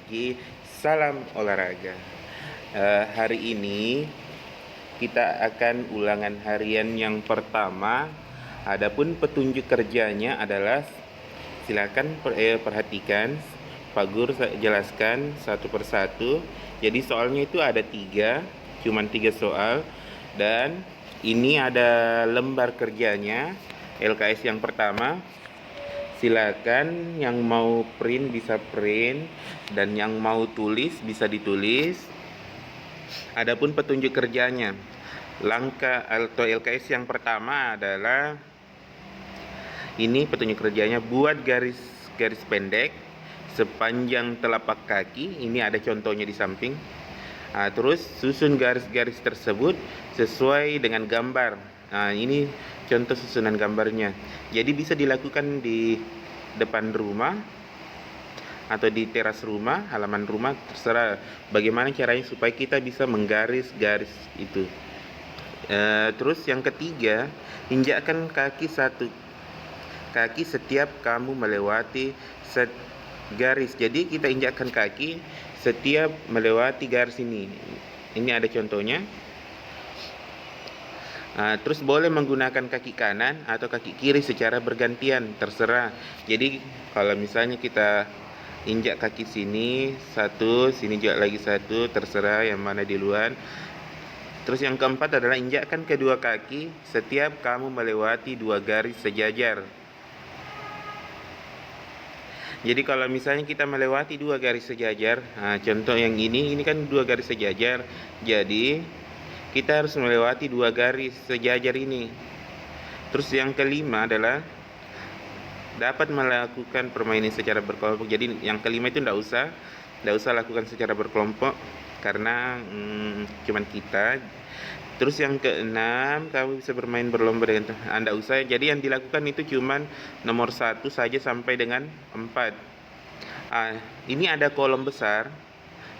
Rizky, salam olahraga. Hari ini kita akan ulangan harian yang pertama. Adapun petunjuk kerjanya adalah silakan perhatikan. Pak Guru jelaskan satu persatu. Jadi soalnya itu ada tiga, cuman 3 soal, dan ini ada lembar kerjanya. LKS yang pertama. Silakan yang mau print bisa print, dan yang mau tulis bisa ditulis. Adapun petunjuk kerjanya, langkah atau LKS yang pertama adalah ini petunjuk kerjanya: buat garis pendek sepanjang telapak kaki. Ini ada contohnya di samping. Terus susun garis-garis tersebut sesuai dengan gambar. Ini contoh susunan gambarnya. Jadi bisa dilakukan di depan rumah atau di teras rumah, halaman rumah, terserah bagaimana caranya supaya kita bisa menggaris garis itu. Terus yang ketiga, injakkan kaki satu kaki setiap kamu melewati garis. Jadi kita injakkan kaki setiap melewati garis ini. Ini ada contohnya. Terus boleh menggunakan kaki kanan atau kaki kiri secara bergantian, terserah. Jadi kalau misalnya kita injak kaki sini satu, sini juga lagi satu, terserah yang mana duluan. Terus yang keempat adalah injakkan kedua kaki setiap kamu melewati 2 garis sejajar. Jadi kalau misalnya kita melewati 2 garis sejajar, contoh yang ini kan 2 garis sejajar. Jadi kita harus melewati 2 garis sejajar ini. Terus yang kelima adalah dapat melakukan permainan secara berkelompok. Jadi yang kelima itu tidak usah lakukan secara berkelompok karena cuman kita. Terus yang keenam, kamu bisa bermain berlomba dengan Anda usah. Jadi yang dilakukan itu cuman nomor 1 saja sampai dengan 4. Ini ada kolom besar.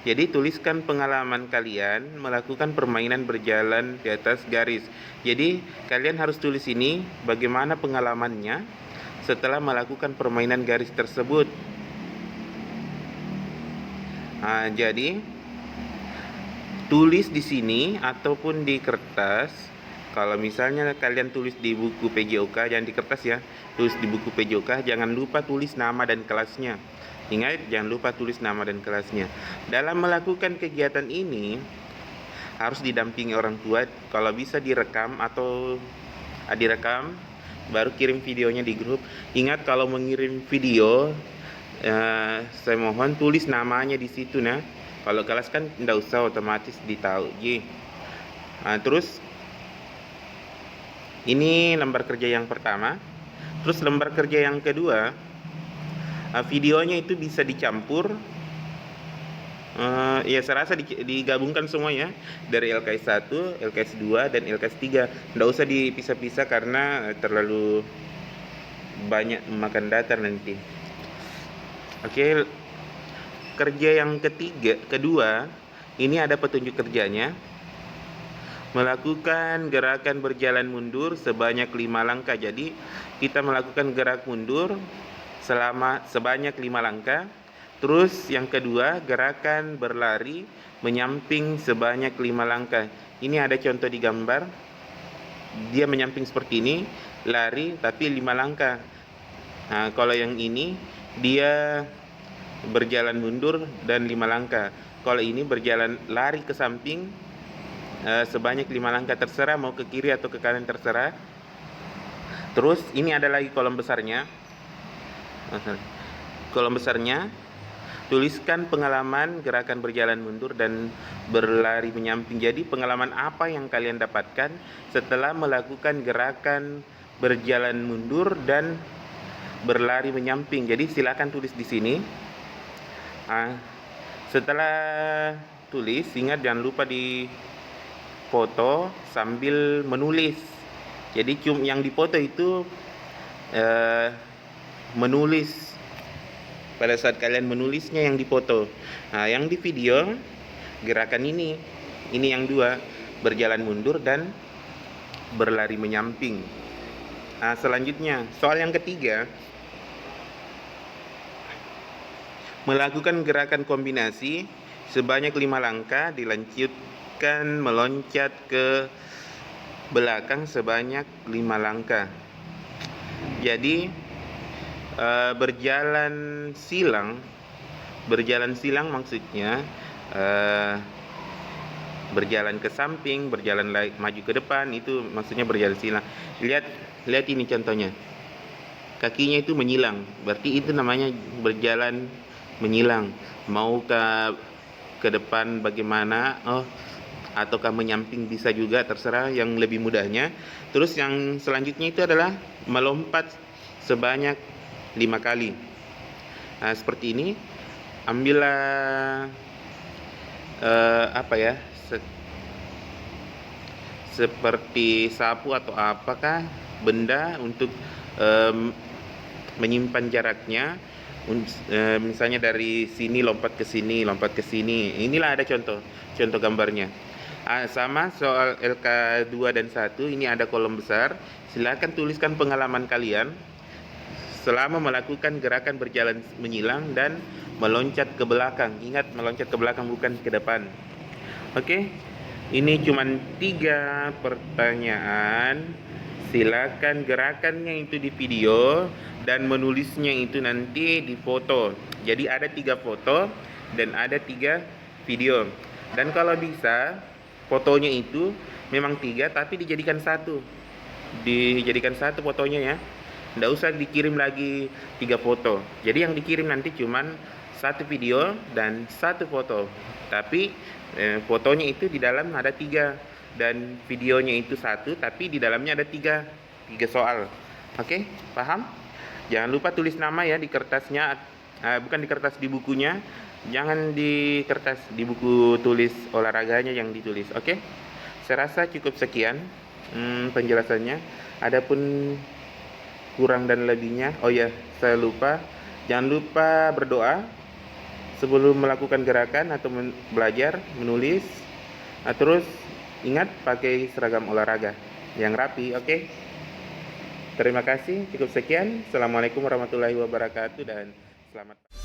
Jadi tuliskan pengalaman kalian melakukan permainan berjalan di atas garis. Jadi kalian harus tulis ini bagaimana pengalamannya setelah melakukan permainan garis tersebut. Jadi tulis di sini ataupun di kertas. Kalau misalnya kalian tulis di buku PJOK, jangan di kertas ya, tulis di buku PJOK, jangan lupa tulis nama dan kelasnya. Ingat, jangan lupa tulis nama dan kelasnya. Dalam melakukan kegiatan ini harus didampingi orang tua. Kalau bisa direkam atau direkam baru kirim videonya di grup. Ingat, kalau mengirim video saya mohon tulis namanya di situ nah. Kalau kelas kan tidak usah, otomatis ditahu. Terus ini lembar kerja yang pertama. Terus lembar kerja yang kedua, videonya itu bisa dicampur. Ya saya rasa digabungkan semua ya, dari LKS 1, LKS 2, dan LKS 3. Nggak usah dipisah-pisah karena terlalu banyak memakan data nanti. Oke, kerja yang kedua, ini ada petunjuk kerjanya. Melakukan gerakan berjalan mundur sebanyak 5 langkah. Jadi kita melakukan gerak mundur sebanyak 5 langkah. Terus yang kedua, gerakan berlari menyamping sebanyak 5 langkah. Ini ada contoh di gambar. Dia menyamping seperti ini, lari tapi 5 langkah. Kalau yang ini dia berjalan mundur dan 5 langkah. Kalau ini berjalan lari ke samping sebanyak 5 langkah, terserah mau ke kiri atau ke kanan, terserah. Terus ini ada lagi kolom besarnya. Tuliskan pengalaman gerakan berjalan mundur dan berlari menyamping. Jadi pengalaman apa yang kalian dapatkan setelah melakukan gerakan berjalan mundur dan berlari menyamping. Jadi silakan tulis di sini. Setelah tulis, ingat jangan lupa di foto sambil menulis. Jadi yang dipoto itu menulis. Pada saat kalian menulisnya yang dipoto. Yang di video gerakan ini yang 2, berjalan mundur dan berlari menyamping. Selanjutnya soal yang ketiga, Melakukan gerakan kombinasi sebanyak 5 langkah, dilanjutkan meloncat ke belakang sebanyak 5 langkah. Jadi berjalan silang maksudnya berjalan ke samping, berjalan maju ke depan, itu maksudnya berjalan silang. Lihat ini contohnya. Kakinya itu menyilang, berarti itu namanya berjalan menyilang. Mau ke depan bagaimana, ataukah menyamping bisa juga, terserah yang lebih mudahnya. Terus yang selanjutnya itu adalah melompat sebanyak 5 kali. Nah, seperti ini. Ambillah seperti sapu atau apakah benda untuk menyimpan jaraknya. Misalnya dari sini lompat ke sini, lompat ke sini. Inilah ada contoh gambarnya. Sama soal LK 2 dan 1, ini ada kolom besar. Silakan tuliskan pengalaman kalian selama melakukan gerakan berjalan menyilang dan meloncat ke belakang. Ingat, meloncat ke belakang bukan ke depan. Oke, ini cuma 3 pertanyaan. Silakan gerakannya itu di video dan menulisnya itu nanti di foto. Jadi ada 3 foto dan ada 3 video. Dan kalau bisa fotonya itu memang 3 tapi dijadikan satu. Dijadikan satu fotonya ya. Nggak usah dikirim lagi 3 foto. Jadi yang dikirim nanti cuman 1 video dan 1 foto. Tapi fotonya itu di dalam ada 3 dan videonya itu 1, tapi di dalamnya ada 3 soal. Oke, paham? Jangan lupa tulis nama ya di kertasnya, bukan di kertas, di bukunya. Jangan di kertas, di buku tulis olahraganya yang ditulis. Oke, saya rasa cukup sekian penjelasannya. Adapun kurang dan lebihnya, saya lupa, jangan lupa berdoa sebelum melakukan gerakan atau belajar menulis. Terus ingat pakai seragam olahraga yang rapi. Oke, terima kasih, cukup sekian. Assalamualaikum warahmatullahi wabarakatuh dan selamat